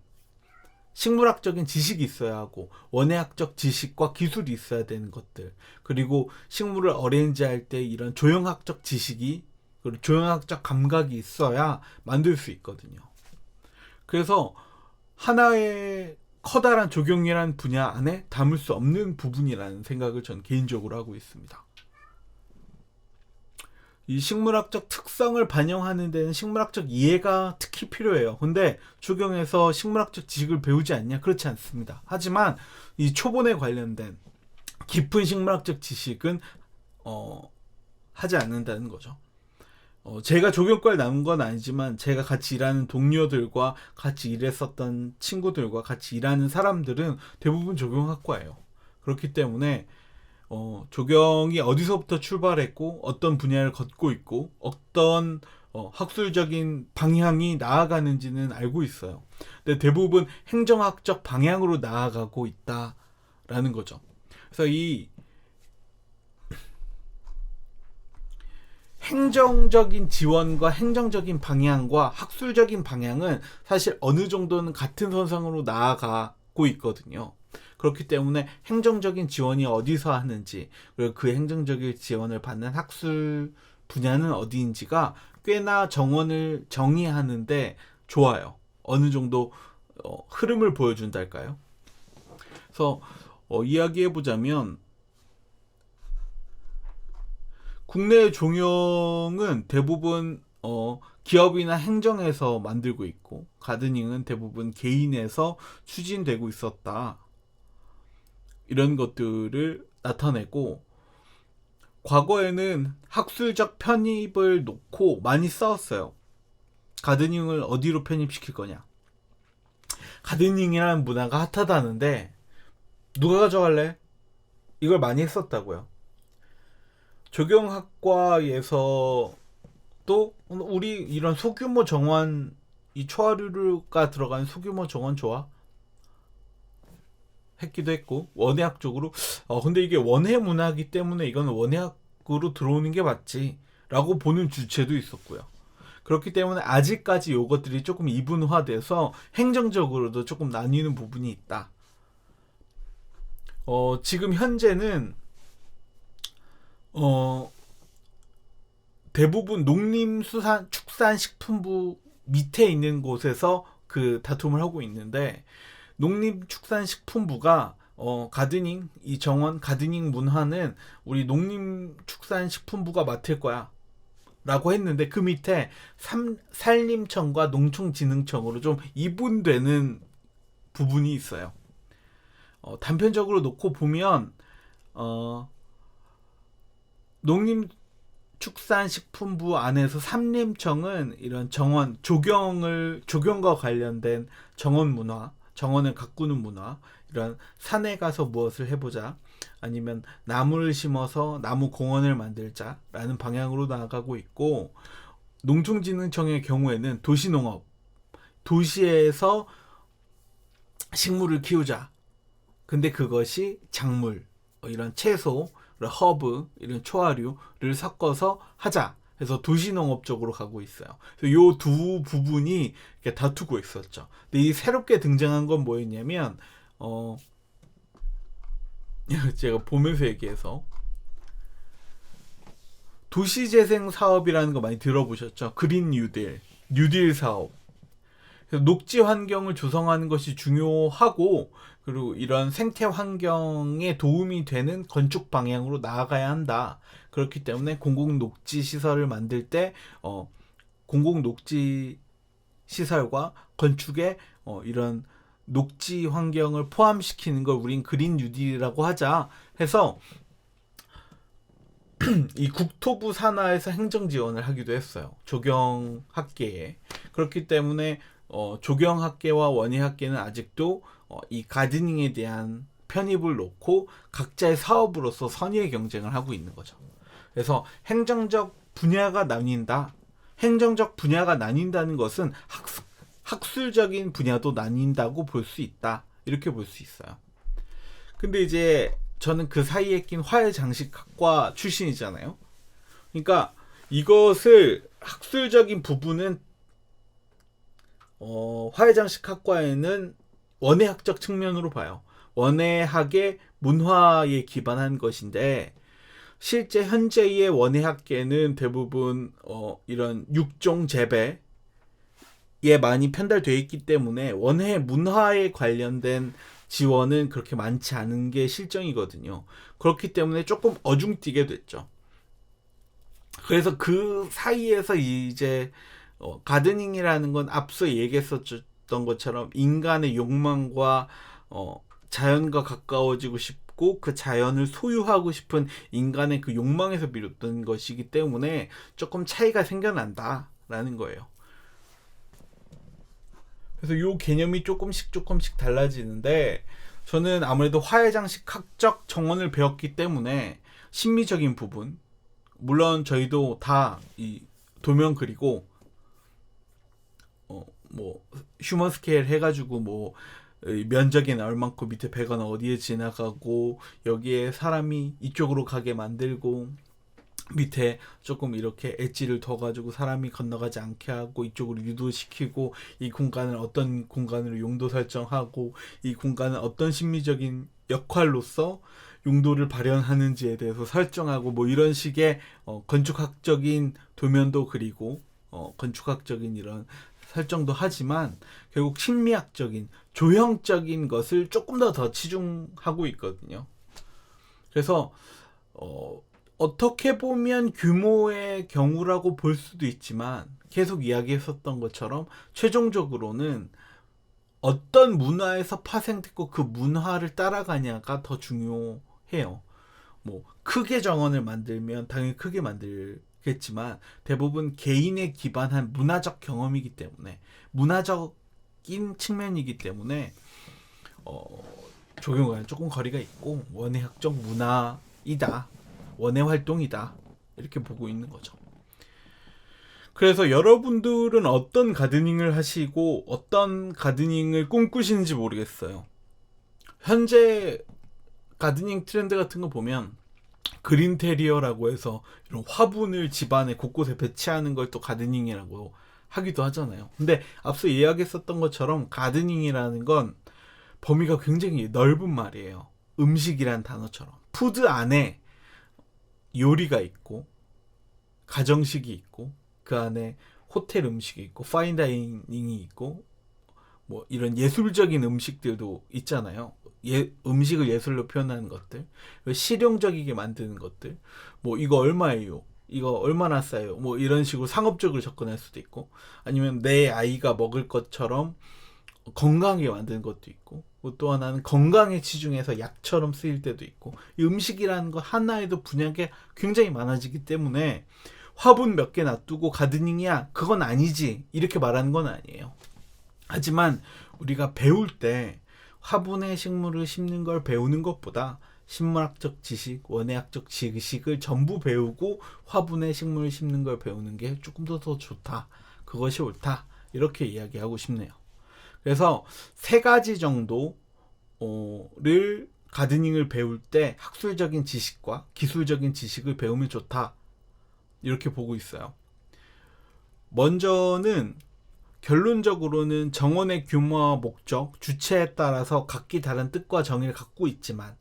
식물학적인 지식이 있어야 하고 원예학적 지식과 기술이 있어야 되는 것들, 그리고 식물을 어레인지할 때 이런 조형학적 지식이, 그리고 조형학적 감각이 있어야 만들 수 있거든요. 그래서 하나의 커다란 조경이라는 분야 안에 담을 수 없는 부분이라는 생각을 전 개인적으로 하고 있습니다. 이 식물학적 특성을 반영하는 데는 식물학적 이해가 특히 필요해요. 근데 조경에서 식물학적 지식을 배우지 않냐? 그렇지 않습니다. 하지만 이 초본에 관련된 깊은 식물학적 지식은 하지 않는다는 거죠. 제가 조경과를 나온 건 아니지만 제가 같이 일하는 동료들과 같이 일했었던 친구들과 같이 일하는 사람들은 대부분 조경학과예요. 그렇기 때문에 조경이 어디서부터 출발했고 어떤 분야를 걷고 있고 어떤 학술적인 방향이 나아가는지는 알고 있어요. 근데 대부분 행정학적 방향으로 나아가고 있다라는 거죠. 그래서 이 행정적인 지원과 행정적인 방향과 학술적인 방향은 사실 어느 정도는 같은 선상으로 나아가고 있거든요. 그렇기 때문에 행정적인 지원이 어디서 하는지, 그리고 그 행정적인 지원을 받는 학술 분야는 어디인지가 꽤나 정원을 정의하는데 좋아요. 어느 정도 흐름을 보여준달까요? 그래서 이야기해보자면 국내 종용은 대부분 기업이나 행정에서 만들고 있고 가드닝은 대부분 개인에서 추진되고 있었다. 이런 것들을 나타내고 과거에는 학술적 편입을 놓고 많이 싸웠어요. 가드닝을 어디로 편입시킬 거냐. 가드닝이라는 문화가 핫하다는데 누가 가져갈래? 이걸 많이 했었다고요. 조경학과에서 또 우리 이런 소규모 정원, 이 초하류가 들어간 소규모 정원 좋아? 했기도 했고 원예학 쪽으로 근데 이게 원예 문화이기 때문에 이건 원예학으로 들어오는 게 맞지 라고 보는 주체도 있었고요. 그렇기 때문에 아직까지 요것들이 조금 이분화돼서 행정적으로도 조금 나뉘는 부분이 있다. 지금 현재는 대부분 농림수산축산식품부 밑에 있는 곳에서 그 다툼을 하고 있는데 농림축산식품부가 가드닝, 이 정원 가드닝 문화는 우리 농림축산식품부가 맡을 거야 라고 했는데 그 밑에 산림청과 농촌진흥청으로 좀 이분되는 부분이 있어요. 단편적으로 놓고 보면 농림축산식품부 안에서 산림청은 이런 정원, 조경과 관련된 정원 문화, 정원을 가꾸는 문화, 이런 산에 가서 무엇을 해보자, 아니면 나무를 심어서 나무 공원을 만들자라는 방향으로 나아가고 있고, 농촌진흥청의 경우에는 도시농업, 도시에서 식물을 키우자. 근데 그것이 작물, 이런 채소, 허브, 이런 초하류를 섞어서 하자. 그래서 도시농업 쪽으로 가고 있어요. 요 두 부분이 이렇게 다투고 있었죠. 근데 이 새롭게 등장한 건 뭐였냐면, 제가 보면서 얘기해서, 도시재생 사업이라는 거 많이 들어보셨죠? 그린 뉴딜, 뉴딜 사업. 그래서 녹지 환경을 조성하는 것이 중요하고, 그리고 이런 생태 환경에 도움이 되는 건축 방향으로 나아가야 한다. 그렇기 때문에 공공 녹지 시설을 만들 때 공공 녹지 시설과 건축에 이런 녹지 환경을 포함시키는 걸 우린 그린 뉴딜이라고 하자 해서 이 국토부 산하에서 행정 지원을 하기도 했어요. 조경학계에. 그렇기 때문에 조경학계와 원예학계는 아직도 이 가드닝에 대한 편입을 놓고 각자의 사업으로서 선의의 경쟁을 하고 있는 거죠. 그래서 행정적 분야가 나뉜다. 행정적 분야가 나뉜다는 것은 학술적인 분야도 나뉜다고 볼 수 있다. 이렇게 볼 수 있어요. 근데 이제 저는 그 사이에 낀 화훼장식학과 출신이잖아요. 그러니까 이것을 학술적인 부분은 화훼장식학과에는 원예학적 측면으로 봐요. 원예학의 문화에 기반한 것인데 실제 현재의 원예학계는 대부분 이런 육종 재배에 많이 편달되어 있기 때문에 원예 문화에 관련된 지원은 그렇게 많지 않은 게 실정이거든요. 그렇기 때문에 조금 어중뛰게 됐죠. 그래서 그 사이에서 이제 가드닝이라는 건 앞서 얘기했었던 것처럼 인간의 욕망과 자연과 가까워지고 싶고 그 자연을 소유하고 싶은 인간의 그 욕망에서 비롯된 것이기 때문에 조금 차이가 생겨난다라는 거예요. 그래서 이 개념이 조금씩 달라지는데, 저는 아무래도 화해장식학적 정원을 배웠기 때문에 심미적인 부분, 물론 저희도 다 이 도면 그리고 뭐 휴먼 스케일 해가지고 뭐 면적이 얼만큼 밑에 배가 어디에 지나가고 여기에 사람이 이쪽으로 가게 만들고 밑에 조금 이렇게 엣지를 둬가지고 사람이 건너가지 않게 하고 이쪽으로 유도시키고 이 공간을 어떤 공간으로 용도 설정하고 이 공간은 어떤 심리적인 역할로서 용도를 발현하는지에 대해서 설정하고 뭐 이런 식의 건축학적인 도면도 그리고 건축학적인 이런 설정도 하지만 결국 심리학적인 조형적인 것을 조금 더 치중하고 있거든요. 그래서 어떻게 보면 규모의 경우라고 볼 수도 있지만 계속 이야기했었던 것처럼 최종적으로는 어떤 문화에서 파생됐고 그 문화를 따라가냐가 더 중요해요. 뭐 크게 정원을 만들면 당연히 크게 만들겠지만 대부분 개인에 기반한 문화적 경험이기 때문에 문화적인 측면이기 때문에 적용과는 조금 거리가 있고 원예학적 문화이다. 원예 활동이다. 이렇게 보고 있는 거죠. 그래서 여러분들은 어떤 가드닝을 하시고 어떤 가드닝을 꿈꾸시는지 모르겠어요. 현재 가드닝 트렌드 같은 거 보면 그린 테리어라고 해서 이런 화분을 집안에 곳곳에 배치하는 걸 또 가드닝이라고 하기도 하잖아요. 근데 앞서 이야기했었던 것처럼 가드닝이라는 건 범위가 굉장히 넓은 말이에요. 음식이란 단어처럼 푸드 안에 요리가 있고 가정식이 있고 그 안에 호텔 음식이 있고 파인다이닝이 있고 뭐 이런 예술적인 음식들도 있잖아요. 음식을 예술로 표현하는 것들, 실용적이게 만드는 것들, 뭐 이거 얼마예요? 이거 얼마나 싸요? 뭐 이런 식으로 상업적으로 접근할 수도 있고, 아니면 내 아이가 먹을 것처럼 건강하게 만드는 것도 있고, 또 하나는 건강에 치중해서 약처럼 쓰일 때도 있고, 이 음식이라는 것 하나에도 분야가 굉장히 많아지기 때문에 화분 몇 개 놔두고 가드닝이야 그건 아니지 이렇게 말하는 건 아니에요. 하지만 우리가 배울 때 화분에 식물을 심는 걸 배우는 것보다 식물학적 지식, 원예학적 지식을 전부 배우고 화분에 식물을 심는 걸 배우는 게 조금 더 좋다. 그것이 옳다. 이렇게 이야기하고 싶네요. 그래서 3가지 정도를 가드닝을 배울 때 학술적인 지식과 기술적인 지식을 배우면 좋다. 이렇게 보고 있어요. 먼저는 결론적으로는 정원의 규모와 목적, 주체에 따라서 각기 다른 뜻과 정의를 갖고 있지만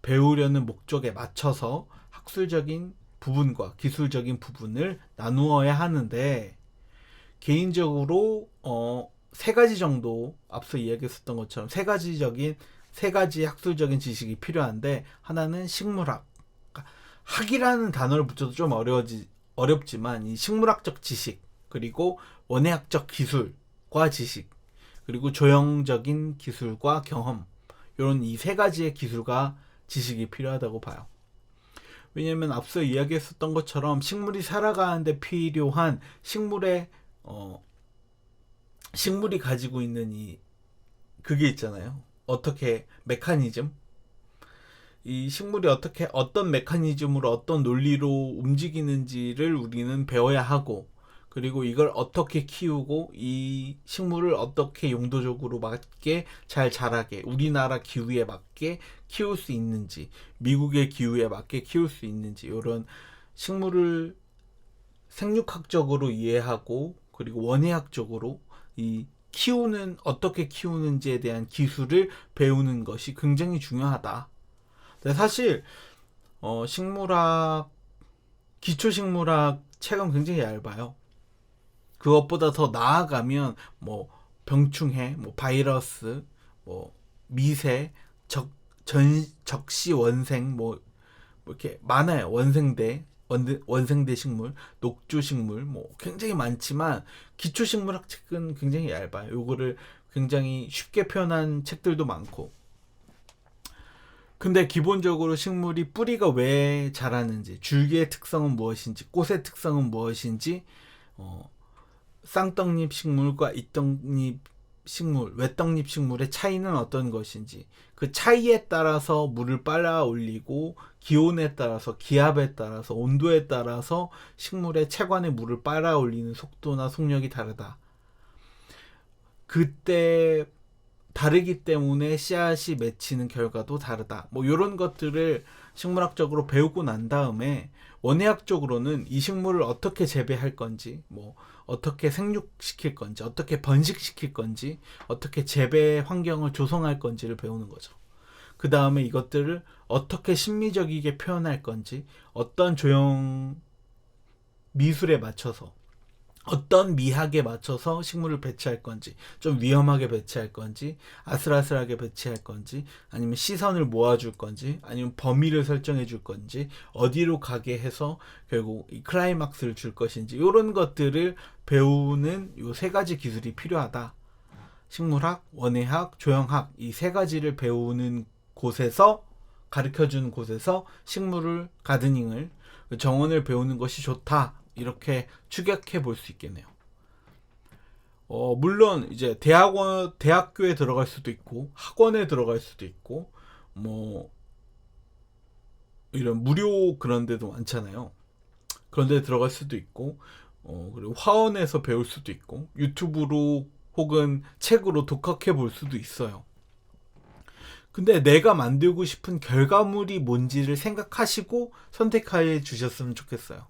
배우려는 목적에 맞춰서 학술적인 부분과 기술적인 부분을 나누어야 하는데, 개인적으로 3가지 정도 앞서 이야기했었던 것처럼 3가지 학술적인 지식이 필요한데, 하나는 식물학, 학이라는 단어를 붙여도 좀 어렵지만 이 식물학적 지식, 그리고 원예학적 기술과 지식, 그리고 조형적인 기술과 경험, 이런 이 3가지의 기술과 지식이 필요하다고 봐요. 왜냐하면 앞서 이야기했었던 것처럼 식물이 살아가는데 필요한 식물이 가지고 있는 그게 있잖아요. 어떻게 메커니즘, 이 식물이 어떤 메커니즘으로 어떤 논리로 움직이는지를 우리는 배워야 하고, 그리고 이걸 어떻게 키우고 이 식물을 어떻게 용도적으로 맞게 잘 자라게, 우리나라 기후에 맞게 키울 수 있는지, 미국의 기후에 맞게 키울 수 있는지, 이런 식물을 생육학적으로 이해하고 그리고 원예학적으로 어떻게 키우는지에 대한 기술을 배우는 것이 굉장히 중요하다. 사실 기초식물학 책은 굉장히 얇아요. 그것보다 더 나아가면 뭐 병충해, 뭐 바이러스, 뭐 미세, 적시 원생, 뭐 이렇게 많아요. 원생대, 원생대 식물, 녹주 식물 뭐 굉장히 많지만 기초 식물학 책은 굉장히 얇아요. 요거를 굉장히 쉽게 표현한 책들도 많고. 근데 기본적으로 식물이 뿌리가 왜 자라는지, 줄기의 특성은 무엇인지, 꽃의 특성은 무엇인지, 쌍떡잎 식물과 이떡잎 식물, 외떡잎 식물의 차이는 어떤 것인지, 그 차이에 따라서 물을 빨아 올리고, 기온에 따라서, 기압에 따라서, 온도에 따라서 식물의 채관에 물을 빨아 올리는 속도나 속력이 다르다. 그때 다르기 때문에 씨앗이 맺히는 결과도 다르다. 뭐 이런 것들을 식물학적으로 배우고 난 다음에 원예학적으로는 이 식물을 어떻게 재배할 건지, 뭐 어떻게 생육시킬 건지, 어떻게 번식시킬 건지, 어떻게 재배 환경을 조성할 건지를 배우는 거죠. 그 다음에 이것들을 어떻게 심미적이게 표현할 건지, 어떤 조형 미술에 맞춰서, 어떤 미학에 맞춰서 식물을 배치할 건지, 좀 위험하게 배치할 건지, 아슬아슬하게 배치할 건지, 아니면 시선을 모아줄 건지, 아니면 범위를 설정해 줄 건지, 어디로 가게 해서 결국 이 클라이막스를 줄 것인지, 이런 것들을 배우는 요 세 가지 기술이 필요하다. 식물학, 원예학, 조형학 이 세 가지를 배우는 곳에서, 가르쳐주는 곳에서 식물을, 가드닝을, 정원을 배우는 것이 좋다. 이렇게 추격해 볼 수 있겠네요. 물론 이제 대학교에 들어갈 수도 있고, 학원에 들어갈 수도 있고, 뭐 이런 무료 그런 데도 많잖아요. 그런 데 들어갈 수도 있고, 그리고 화원에서 배울 수도 있고, 유튜브로 혹은 책으로 독학해 볼 수도 있어요. 근데 내가 만들고 싶은 결과물이 뭔지를 생각하시고 선택해 주셨으면 좋겠어요.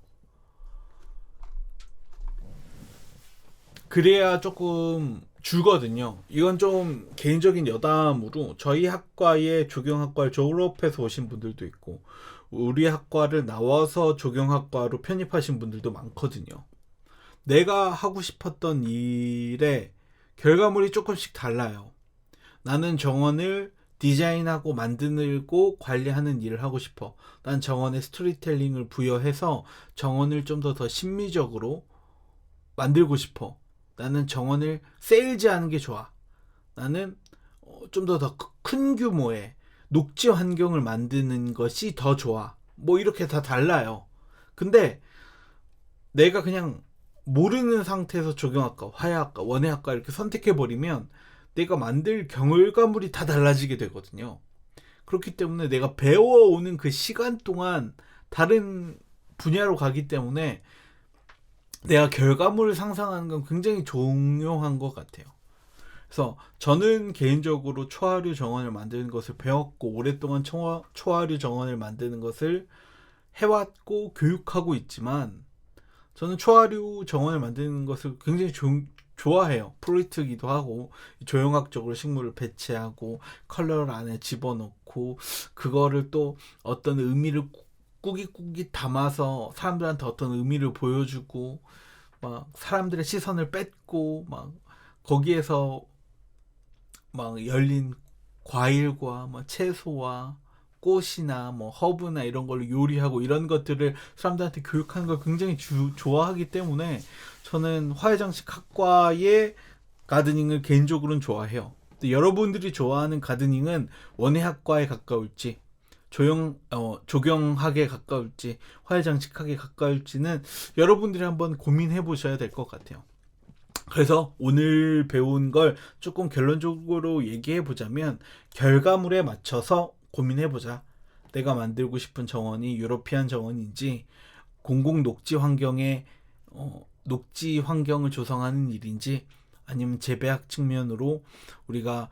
그래야 조금 줄거든요. 이건 좀 개인적인 여담으로 저희 학과에 조경학과를 졸업해서 오신 분들도 있고 우리 학과를 나와서 조경학과로 편입하신 분들도 많거든요. 내가 하고 싶었던 일의 결과물이 조금씩 달라요. 나는 정원을 디자인하고 만들고 관리하는 일을 하고 싶어. 난 정원에 스토리텔링을 부여해서 정원을 좀 더 심미적으로 만들고 싶어. 나는 정원을 세일즈하는 게 좋아. 나는 좀 더 큰 규모의 녹지 환경을 만드는 것이 더 좋아. 뭐 이렇게 다 달라요. 근데 내가 그냥 모르는 상태에서 조경학과, 화해학과, 원예학과 이렇게 선택해버리면 내가 만들 결과물이 다 달라지게 되거든요. 그렇기 때문에 내가 배워오는 그 시간 동안 다른 분야로 가기 때문에 내가 결과물을 상상하는 건 굉장히 중요한 것 같아요. 그래서 저는 개인적으로 초하류 정원을 만드는 것을 배웠고 오랫동안 초하류 정원을 만드는 것을 해왔고 교육하고 있지만 저는 초하류 정원을 만드는 것을 굉장히 좋아해요. 프로젝트기도 하고 조형학적으로 식물을 배치하고 컬러를 안에 집어넣고 그거를 또 어떤 의미를 꾸깃꾸깃 담아서 사람들한테 어떤 의미를 보여주고 막 사람들의 시선을 뺏고 막 거기에서 막 열린 과일과 뭐 채소와 꽃이나 뭐 허브나 이런 걸로 요리하고 이런 것들을 사람들한테 교육하는 걸 굉장히 좋아하기 때문에 저는 화훼장식 학과의 가드닝을 개인적으로는 좋아해요. 여러분들이 좋아하는 가드닝은 원예학과에 가까울지 조경학에 가까울지 화훼장식학에 가까울지는 여러분들이 한번 고민해 보셔야 될 것 같아요. 그래서 오늘 배운 걸 조금 결론적으로 얘기해 보자면 결과물에 맞춰서 고민해 보자. 내가 만들고 싶은 정원이 유러피안 정원인지 공공 녹지 환경에 녹지 환경을 조성하는 일인지 아니면 재배학 측면으로 우리가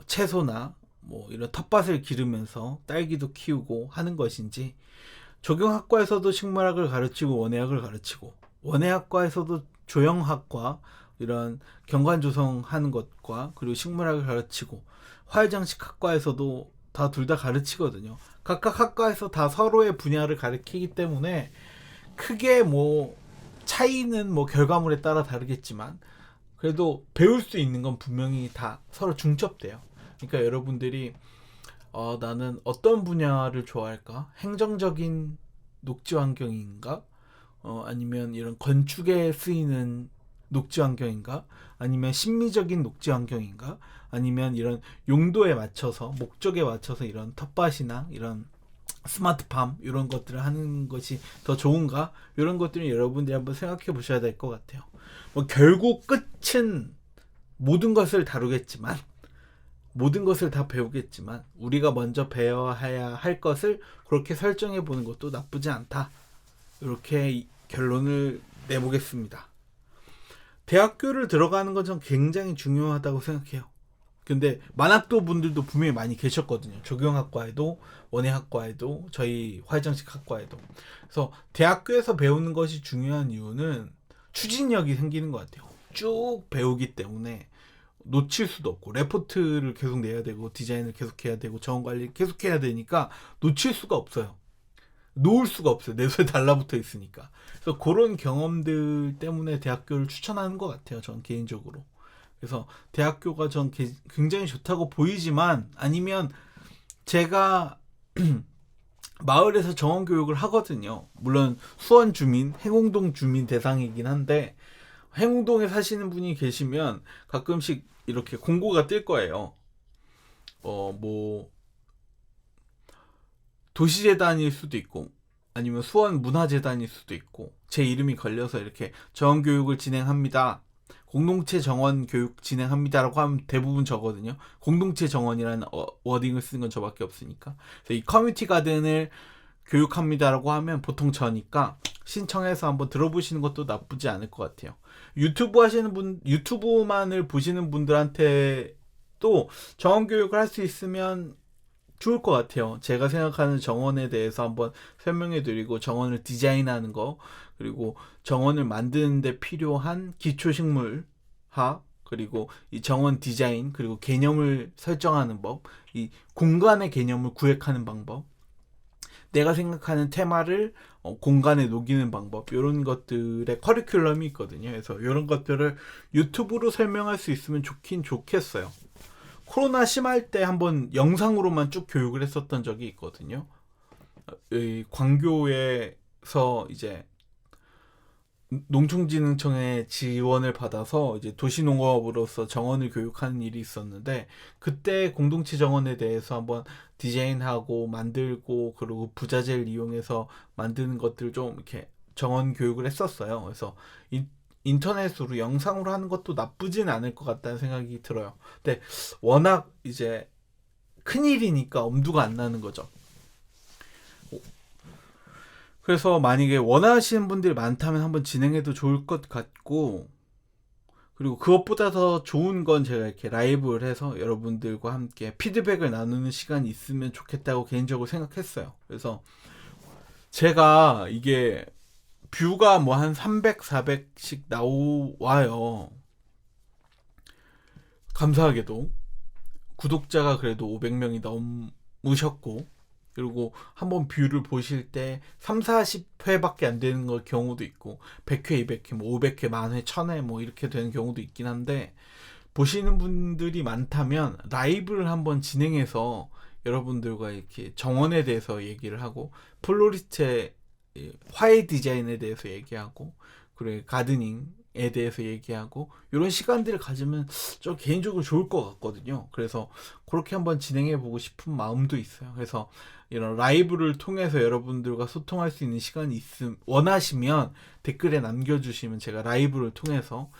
채소나 뭐 이런 텃밭을 기르면서 딸기도 키우고 하는 것인지 조경학과에서도 식물학을 가르치고 원예학을 가르치고 원예학과에서도 조형학과 이런 경관 조성하는 것과 그리고 식물학을 가르치고 화훼장식 학과에서도 다 둘 다 가르치거든요. 각각 학과에서 다 서로의 분야를 가르치기 때문에 크게 뭐 차이는 뭐 결과물에 따라 다르겠지만 그래도 배울 수 있는 건 분명히 다 서로 중첩돼요. 그러니까 여러분들이 나는 어떤 분야를 좋아할까? 행정적인 녹지 환경인가? 아니면 이런 건축에 쓰이는 녹지 환경인가? 아니면 심미적인 녹지 환경인가? 아니면 이런 용도에 맞춰서, 목적에 맞춰서 이런 텃밭이나 이런 스마트팜 이런 것들을 하는 것이 더 좋은가? 이런 것들을 여러분들이 한번 생각해 보셔야 될 것 같아요. 뭐 결국 끝은 모든 것을 다루겠지만, 모든 것을 다 배우겠지만, 우리가 먼저 배워야 할 것을 그렇게 설정해 보는 것도 나쁘지 않다. 이렇게 결론을 내보겠습니다. 대학교를 들어가는 건 전 굉장히 중요하다고 생각해요. 근데 만학도 분들도 분명히 많이 계셨거든요. 조경학과에도, 원예학과에도, 저희 화훼장식학과에도. 그래서 대학교에서 배우는 것이 중요한 이유는 추진력이 생기는 것 같아요. 쭉 배우기 때문에 놓칠 수도 없고, 레포트를 계속 내야 되고, 디자인을 계속 해야 되고, 자원 관리 계속 해야 되니까 놓칠 수가 없어요. 놓을 수가 없어요. 내 손에 달라붙어 있으니까. 그래서 그런 경험들 때문에 대학교를 추천하는 것 같아요. 전 개인적으로. 그래서 대학교가 전 굉장히 좋다고 보이지만, 아니면 제가 마을에서 정원교육을 하거든요. 물론 수원 주민, 행운동 주민 대상이긴 한데, 행운동에 사시는 분이 계시면 가끔씩 이렇게 공고가 뜰 거예요. 뭐 도시재단일 수도 있고, 아니면 수원 문화재단일 수도 있고, 제 이름이 걸려서 이렇게 정원교육을 진행합니다, 공동체 정원 교육 진행합니다라고 하면 대부분 저거든요. 공동체 정원이라는 워딩을 쓰는 건 저밖에 없으니까. 그래서 이 커뮤니티 가든을 교육합니다라고 하면 보통 저니까 신청해서 한번 들어보시는 것도 나쁘지 않을 것 같아요. 유튜브 하시는 분, 유튜브만을 보시는 분들한테 또 정원 교육을 할 수 있으면 좋을 것 같아요. 제가 생각하는 정원에 대해서 한번 설명해 드리고, 정원을 디자인하는 거, 그리고 정원을 만드는 데 필요한 기초식물학, 그리고 이 정원 디자인, 그리고 개념을 설정하는 법, 이 공간의 개념을 구획하는 방법, 내가 생각하는 테마를 공간에 녹이는 방법, 이런 것들의 커리큘럼이 있거든요. 그래서 이런 것들을 유튜브로 설명할 수 있으면 좋긴 좋겠어요. 코로나 심할 때 한번 영상으로만 쭉 교육을 했었던 적이 있거든요. 광교에서 이제 농촌진흥청의 지원을 받아서 이제 도시농업으로서 정원을 교육하는 일이 있었는데, 그때 공동체 정원에 대해서 한번 디자인하고 만들고, 그리고 부자재를 이용해서 만드는 것들 좀 이렇게 정원 교육을 했었어요. 그래서 인터넷으로 영상으로 하는 것도 나쁘진 않을 것 같다는 생각이 들어요. 근데 워낙 이제 큰일이니까 엄두가 안 나는 거죠. 그래서 만약에 원하시는 분들이 많다면 한번 진행해도 좋을 것 같고, 그리고 그것보다 더 좋은 건 제가 이렇게 라이브를 해서 여러분들과 함께 피드백을 나누는 시간이 있으면 좋겠다고 개인적으로 생각했어요. 그래서 제가 이게 뷰가 뭐 한 300, 400씩 나와요. 감사하게도 구독자가 그래도 500명이 넘으셨고, 그리고 한번 뷰를 보실 때 3, 40회밖에 안 되는 걸 경우도 있고, 100회, 200회, 뭐 500회, 만회, 1000회 뭐 이렇게 되는 경우도 있긴 한데, 보시는 분들이 많다면 라이브를 한번 진행해서 여러분들과 이렇게 정원에 대해서 얘기를 하고, 플로리스트의 화훼 디자인에 대해서 얘기하고, 그리고 가드닝에 대해서 얘기하고, 이런 시간들을 가지면 저 개인적으로 좋을 것 같거든요. 그래서 그렇게 한번 진행해 보고 싶은 마음도 있어요. 그래서 이런 라이브를 통해서 여러분들과 소통할 수 있는 시간이 원하시면 댓글에 남겨주시면 제가 라이브를 통해서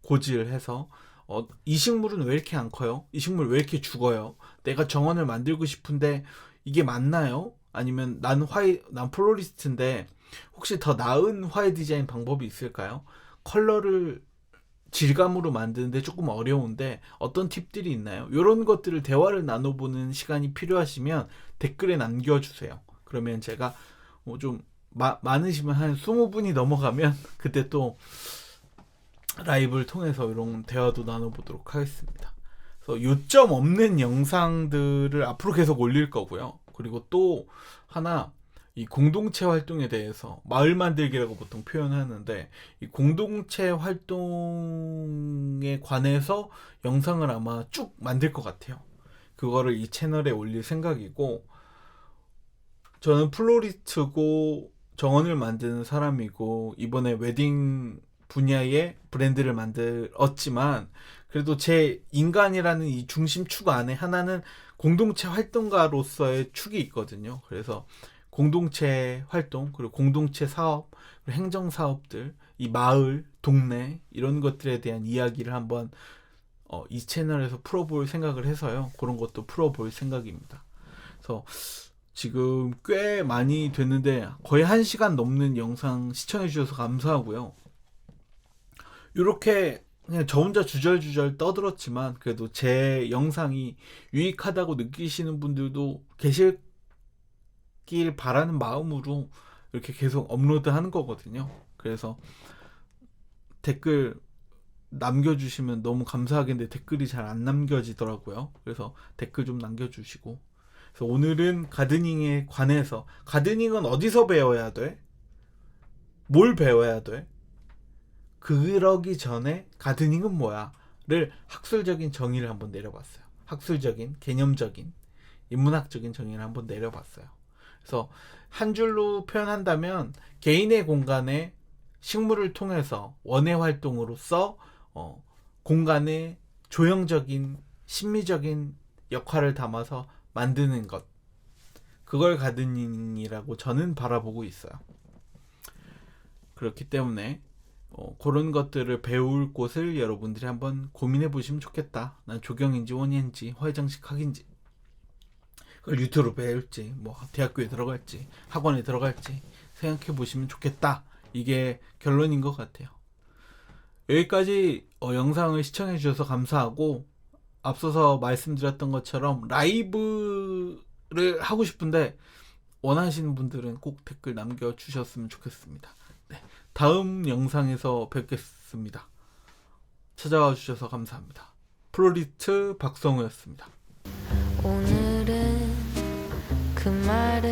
고지를 해서, 이 식물은 왜 이렇게 안 커요? 이 식물 왜 이렇게 죽어요? 내가 정원을 만들고 싶은데 이게 맞나요? 아니면 난 플로리스트인데 혹시 더 나은 화훼 디자인 방법이 있을까요? 컬러를 질감으로 만드는데 조금 어려운데 어떤 팁들이 있나요? 이런 것들을 대화를 나눠보는 시간이 필요하시면 댓글에 남겨주세요. 그러면 제가 좀 많으시면 한 20분이 넘어가면 그때 또 라이브를 통해서 이런 대화도 나눠보도록 하겠습니다. 그래서 요점 없는 영상들을 앞으로 계속 올릴 거고요. 그리고 또 하나, 이 공동체 활동에 대해서 마을 만들기라고 보통 표현하는데, 이 공동체 활동에 관해서 영상을 아마 쭉 만들 것 같아요. 그거를 이 채널에 올릴 생각이고, 저는 플로리스트고 정원을 만드는 사람이고 이번에 웨딩 분야의 브랜드를 만들었지만 그래도 제 인간이라는 이 중심축 안에 하나는 공동체 활동가로서의 축이 있거든요. 그래서 공동체 활동 그리고 공동체 사업 그리고 행정 사업들 이 마을 동네 이런 것들에 대한 이야기를 한번 이 채널에서 풀어볼 생각을 해서요. 그런 것도 풀어볼 생각입니다. 그래서 지금 꽤 많이 됐는데 거의 1시간 넘는 영상 시청해 주셔서 감사하고요. 이렇게 그냥 저 혼자 주절주절 떠들었지만 그래도 제 영상이 유익하다고 느끼시는 분들도 계실 바라는 마음으로 이렇게 계속 업로드 하는 거거든요. 그래서 댓글 남겨주시면 너무 감사하겠는데 댓글이 잘 안 남겨지더라고요. 그래서 댓글 좀 남겨주시고. 그래서 오늘은 가드닝에 관해서 가드닝은 어디서 배워야 돼? 뭘 배워야 돼? 그러기 전에 가드닝은 뭐야?를 학술적인 정의를 한번 내려봤어요. 학술적인, 개념적인, 인문학적인 정의를 한번 내려봤어요. 그래서 한 줄로 표현한다면 개인의 공간에 식물을 통해서 원예 활동으로서 공간의 조형적인 심미적인 역할을 담아서 만드는 것, 그걸 가드닝이라고 저는 바라보고 있어요. 그렇기 때문에 그런 것들을 배울 곳을 여러분들이 한번 고민해 보시면 좋겠다. 난 조경인지 원예인지 화해장식 학인지 그걸 유튜브로 배울지 뭐 대학교에 들어갈지 학원에 들어갈지 생각해 보시면 좋겠다. 이게 결론인 것 같아요. 여기까지 영상을 시청해 주셔서 감사하고 앞서서 말씀드렸던 것처럼 라이브를 하고 싶은데 원하시는 분들은 꼭 댓글 남겨주셨으면 좋겠습니다. 네, 다음 영상에서 뵙겠습니다. 찾아와 주셔서 감사합니다. 플로리스트 박성우였습니다. 오늘은 그 말을